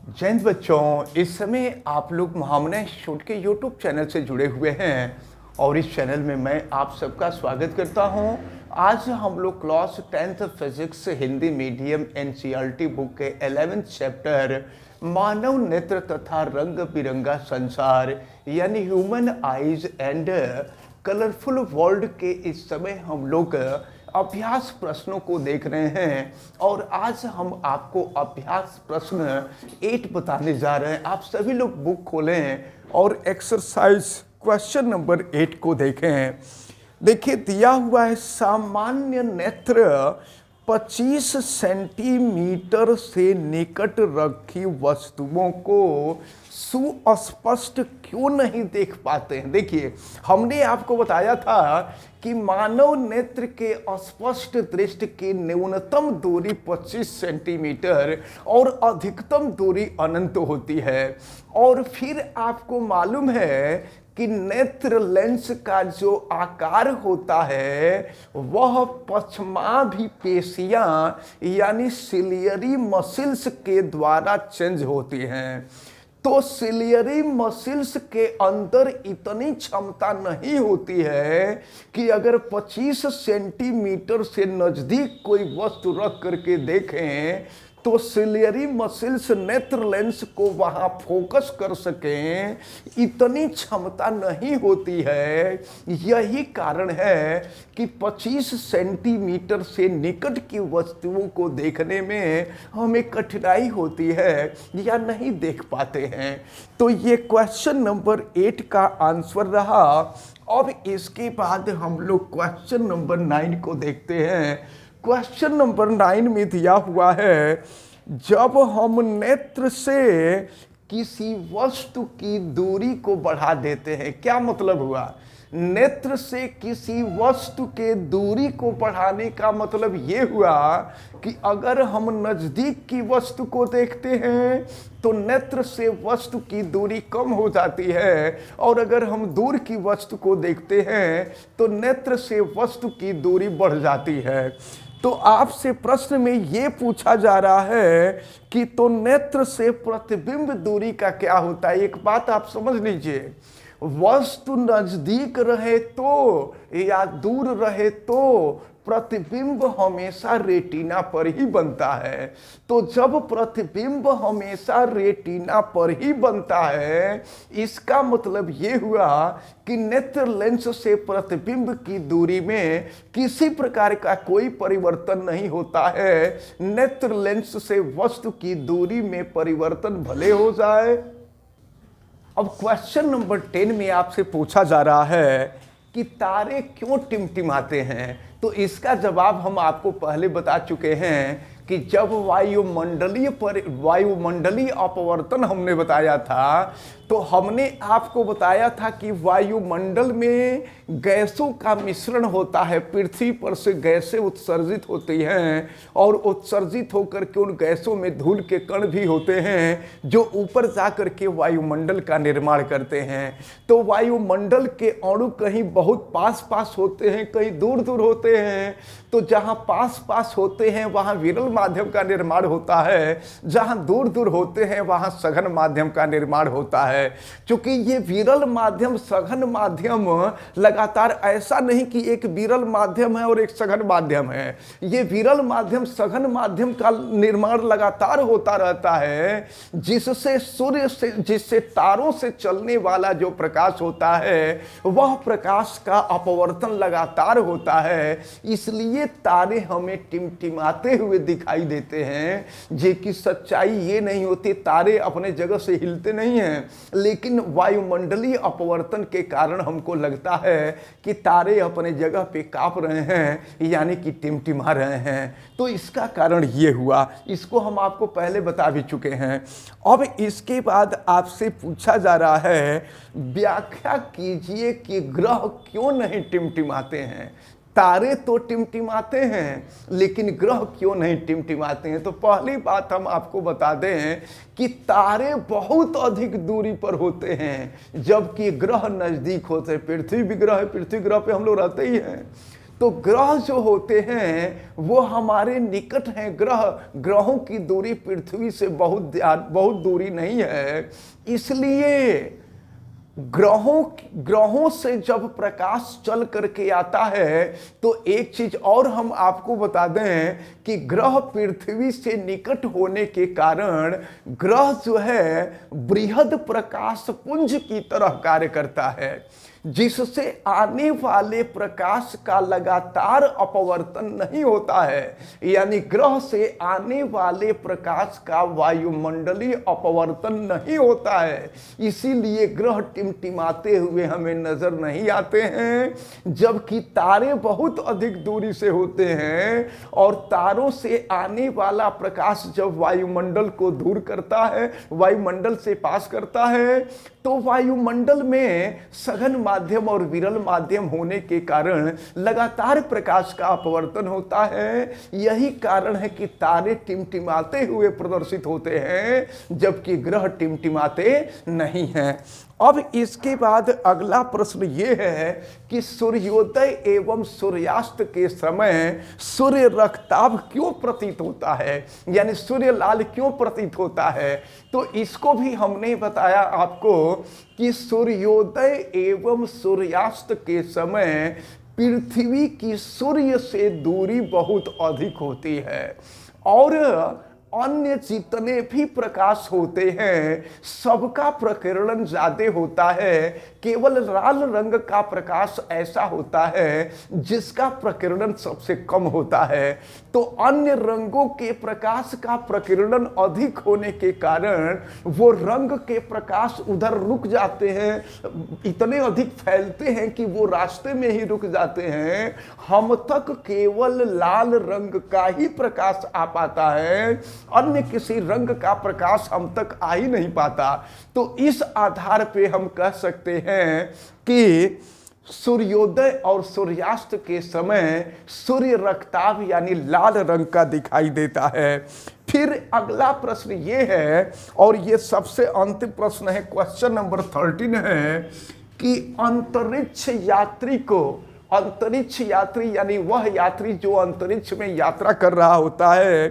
जय हिंद बच्चों, इस समय आप लोग महामना इंस्टीट्यूट के यूट्यूब चैनल से जुड़े हुए हैं और इस चैनल में मैं आप सबका स्वागत करता हूं। आज हम लोग class 10th physics Hindi medium NCERT book के 11th चैप्टर मानव नेत्र तथा रंग बिरंगा संसार यानी human eyes and colourful world के इस समय हम लोग अभ्यास प्रश्नों को देख रहे हैं और आज हम आपको अभ्यास प्रश्न 8 बताने जा रहे हैं। आप सभी लोग बुक खोलें और एक्सरसाइज क्वेश्चन नंबर 8 को देखें। देखिए दिया हुआ है, सामान्य नेत्र 25 सेंटीमीटर से निकट रखी वस्तुओं को सुस्पष्ट क्यों नहीं देख पाते हैं। देखिए हमने आपको बताया था कि मानव नेत्र के स्पष्ट दृष्टि की न्यूनतम दूरी 25 सेंटीमीटर और अधिकतम दूरी अनंत होती है। और फिर आपको मालूम है कि नेत्र लेंस का जो आकार होता है वह पश्चमाभि पेशियां यानी सिलियरी मसिल्स के द्वारा चेंज होती हैं। तो सिलियरी मसिल्स के अंदर इतनी क्षमता नहीं होती है कि अगर 25 सेंटीमीटर से नजदीक कोई वस्तु रख करके देखें तो सिलियरी मसिल्स नेत्र लेंस को वहां फोकस कर सकें, इतनी क्षमता नहीं होती है। यही कारण है कि 25 सेंटीमीटर से निकट की वस्तुओं को देखने में हमें कठिनाई होती है या नहीं देख पाते हैं। तो ये क्वेश्चन नंबर 8 का आंसर रहा। अब इसके बाद हम लोग क्वेश्चन नंबर 9 को देखते हैं। क्वेश्चन नंबर 9 में दिया हुआ है, जब हम नेत्र से किसी वस्तु की दूरी को बढ़ा देते हैं। क्या मतलब हुआ? नेत्र से किसी वस्तु के दूरी को बढ़ाने का मतलब ये हुआ कि अगर हम नजदीक की वस्तु को देखते हैं तो नेत्र से वस्तु की दूरी कम हो जाती है, और अगर हम दूर की वस्तु को देखते हैं तो नेत्र से वस्तु की दूरी बढ़ जाती है। तो आपसे प्रश्न में ये पूछा जा रहा है कि तो नेत्र से प्रतिबिंब दूरी का क्या होता है। एक बात आप समझ लीजिए, वस्तु नजदीक रहे तो या दूर रहे तो प्रतिबिंब हमेशा रेटिना पर ही बनता है। तो जब प्रतिबिंब हमेशा रेटिना पर ही बनता है, इसका मतलब ये हुआ कि नेत्र लेंस से प्रतिबिंब की दूरी में किसी प्रकार का कोई परिवर्तन नहीं होता है। नेत्र लेंस से वस्तु की दूरी में परिवर्तन भले हो जाए। अब क्वेश्चन नंबर 10 में आपसे पूछा जा रहा है कि तारे क्यों टिमटिमाते हैं। तो इसका जवाब हम आपको पहले बता चुके हैं कि जब वायुमंडलीय अपवर्तन हमने बताया था तो हमने आपको बताया था कि वायुमंडल में गैसों का मिश्रण होता है। पृथ्वी पर से गैसें उत्सर्जित होती हैं और उत्सर्जित होकर के उन गैसों में धूल के कण भी होते हैं जो ऊपर जाकर के वायुमंडल का निर्माण करते हैं। तो वायुमंडल के अणु कहीं बहुत पास पास होते हैं, कहीं दूर दूर होते हैं। तो जहां पास पास होते हैं वहां विरल माध्यम का निर्माण होता है, जहां दूर दूर होते हैं वहां सघन माध्यम का निर्माण होता है। क्योंकि ये विरल माध्यम सघन माध्यम लगातार ऐसा नहीं कि एक विरल माध्यम है और एक सघन माध्यम है। ये विरल माध्यम सघन माध्यम का निर्माण लगातार होता रहता है, जिससे सूर्य से जिससे तारों से चलने वाला जो प्रकाश होता है वह प्रकाश का अपवर्तन लगातार होता है। इसलिए तारे हमें टिमटिमाते हुए दिखाई देते हैं। जे कि सच्चाई ये नहीं होती, तारे अपने जगह से हिलते नहीं हैं, लेकिन वायुमंडलीय अपवर्तन के कारण हमको लगता है कि तारे अपने जगह पे कांप रहे हैं यानी कि टिमटिमा रहे हैं। तो इसका कारण ये हुआ, इसको हम आपको पहले बता भी चुके हैं। अब इसके बाद आपसे पूछा जा रहा है, व्याख्या कीजिए कि ग्रह क्यों नहीं टिमटिमाते हैं। तारे तो टिमटिमाते हैं लेकिन ग्रह क्यों नहीं टिमटिमाते हैं। तो पहली बात हम आपको बता दें कि तारे बहुत अधिक दूरी पर होते हैं जबकि ग्रह नजदीक होते हैं। पृथ्वी भी ग्रह है, पृथ्वी ग्रह पे हम लोग रहते ही हैं। तो ग्रह जो होते हैं वो हमारे निकट हैं। ग्रहों की दूरी पृथ्वी से बहुत दूरी नहीं है। इसलिए ग्रहों से जब प्रकाश चल करके आता है तो एक चीज और हम आपको बता दें कि ग्रह पृथ्वी से निकट होने के कारण ग्रह जो है बृहद प्रकाश पुंज की तरह कार्य करता है, जिससे आने वाले प्रकाश का लगातार अपवर्तन नहीं होता है। यानी ग्रह से आने वाले प्रकाश का वायुमंडलीय अपवर्तन नहीं होता है। इसीलिए ग्रह टिमटिमाते हुए हमें नजर नहीं आते हैं, जबकि तारे बहुत अधिक दूरी से होते हैं। और तारों से आने वाला प्रकाश जब वायुमंडल को दूर करता है, वायुमंडल से पास करता है, तो वायुमंडल में सघन माध्यम और विरल माध्यम होने के कारण लगातार प्रकाश का अपवर्तन होता है। यही कारण है कि तारे टिमटिमाते हुए प्रदर्शित होते हैं, जबकि ग्रह टिमटिमाते नहीं हैं। अब इसके बाद अगला प्रश्न ये है कि सूर्योदय एवं सूर्यास्त के समय सूर्य रक्ताभ क्यों प्रतीत होता है, यानी सूर्य लाल क्यों प्रतीत होता है। तो इसको भी हमने बताया आपको कि सूर्योदय एवं सूर्यास्त के समय पृथ्वी की सूर्य से दूरी बहुत अधिक होती है और अन्य जितने भी प्रकाश होते हैं सबका प्रकीर्णन ज्यादा होता है। केवल लाल रंग का प्रकाश ऐसा होता है जिसका प्रकीर्णन सबसे कम होता है। तो अन्य रंगों के प्रकाश का प्रकीर्णन अधिक होने के कारण वो रंग के प्रकाश उधर रुक जाते हैं, इतने अधिक फैलते हैं कि वो रास्ते में ही रुक जाते हैं। हम तक केवल लाल रंग का ही प्रकाश आ पाता है, अन्य किसी रंग का प्रकाश हम तक आ ही नहीं पाता। तो इस आधार पे हम कह सकते हैं कि सूर्योदय और सूर्यास्त के समय सूर्य रक्ताभ यानी लाल रंग का दिखाई देता है। फिर अगला प्रश्न ये है, और ये सबसे अंतिम प्रश्न है, क्वेश्चन नंबर 13 है कि अंतरिक्ष यात्री यानी वह यात्री जो अंतरिक्ष में यात्रा कर रहा होता है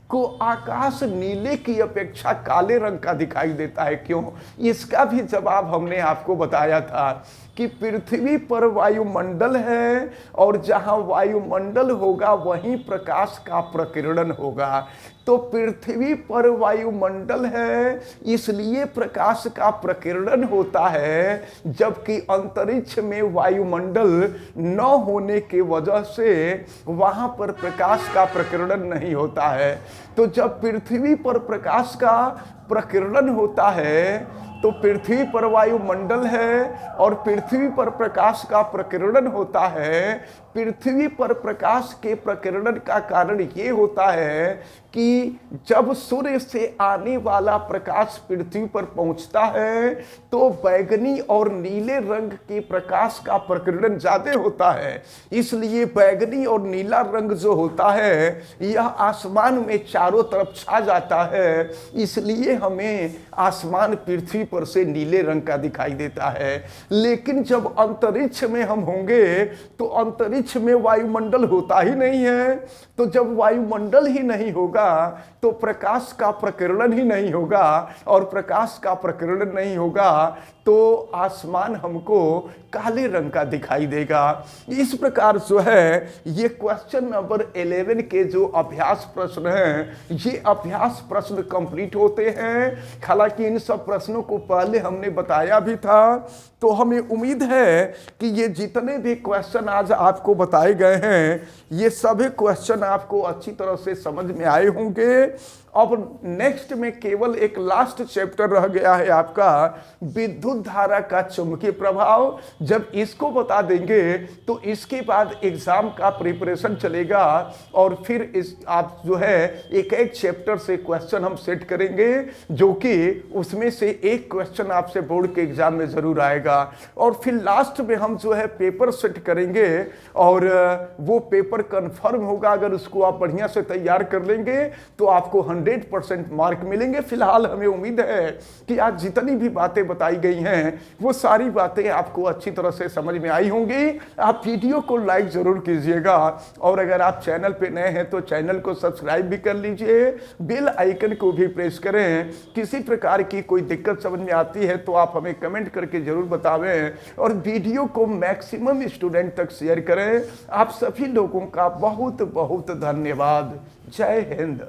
को आकाश नीले की अपेक्षा काले रंग का दिखाई देता है, क्यों? इसका भी जवाब हमने आपको बताया था कि पृथ्वी पर वायुमंडल है और जहां वायुमंडल होगा वहीं प्रकाश का प्रकीर्णन होगा। तो पृथ्वी पर वायुमंडल है इसलिए प्रकाश का प्रकीर्णन होता है, जबकि अंतरिक्ष में वायुमंडल न होने के वजह से वहां पर प्रकाश का प्रकीर्णन नहीं होता है। तो जब पृथ्वी पर प्रकाश का प्रकीर्णन होता है तो पृथ्वी पर वायुमंडल है और पृथ्वी पर प्रकाश का प्रकीर्णन होता है। पृथ्वी पर प्रकाश के प्रकीर्णन का कारण ये होता है कि जब सूर्य से आने वाला प्रकाश पृथ्वी पर पहुंचता है तो बैगनी और नीले रंग के प्रकाश का प्रकीर्णन ज्यादा होता है। इसलिए बैगनी और नीला रंग जो होता है यह आसमान में चारों तरफ छा जाता है, इसलिए हमें आसमान पृथ्वी पर से नीले रंग का दिखाई देता है। लेकिन जब अंतरिक्ष में हम होंगे तो अंतरिक्ष में वायुमंडल होता ही नहीं है। तो जब वायुमंडल ही नहीं होगा तो प्रकाश का प्रकीर्णन ही नहीं होगा, और प्रकाश का प्रकीर्णन नहीं होगा तो आसमान हमको काले रंग का दिखाई देगा। इस प्रकार जो है ये क्वेश्चन नंबर 11 के जो अभ्यास प्रश्न हैं ये अभ्यास प्रश्न कंप्लीट होते हैं। हालांकि इन सब प्रश्नों को पहले हमने बताया भी था, तो हमें उम्मीद है कि ये जितने भी क्वेश्चन आज आपको बताए गए हैं ये सभी क्वेश्चन आपको अच्छी तरह से समझ में आए होंगे। अब नेक्स्ट में केवल एक लास्ट चैप्टर रह गया है आपका विद्युत धारा का चुंबकीय प्रभाव। जब इसको बता देंगे तो इसके बाद एग्जाम का प्रिपरेशन चलेगा और फिर इस आप जो है एक एक चैप्टर से क्वेश्चन हम सेट करेंगे, जो कि उसमें से एक क्वेश्चन आपसे बोर्ड के एग्जाम में जरूर आएगा। और फिर लास्ट में हम जो है पेपर सेट करेंगे और वो पेपर कंफर्म होगा। अगर उसको आप बढ़िया से तैयार कर लेंगे तो आपको 100% मार्क मिलेंगे। फिलहाल हमें उम्मीद है कि आज जितनी भी बातें बताई गई हैं वो सारी बातें आपको अच्छी अच्छी तरह से समझ में आई होंगी। आप वीडियो को लाइक ज़रूर कीजिएगा और अगर आप चैनल पे नए हैं तो चैनल को सब्सक्राइब भी कर लीजिए, बेल आइकन को भी प्रेस करें। किसी प्रकार की कोई दिक्कत समझ में आती है तो आप हमें कमेंट करके ज़रूर बतावें और वीडियो को मैक्सिमम स्टूडेंट तक शेयर करें। आप सभी लोगों का बहुत बहुत धन्यवाद। जय हिंद।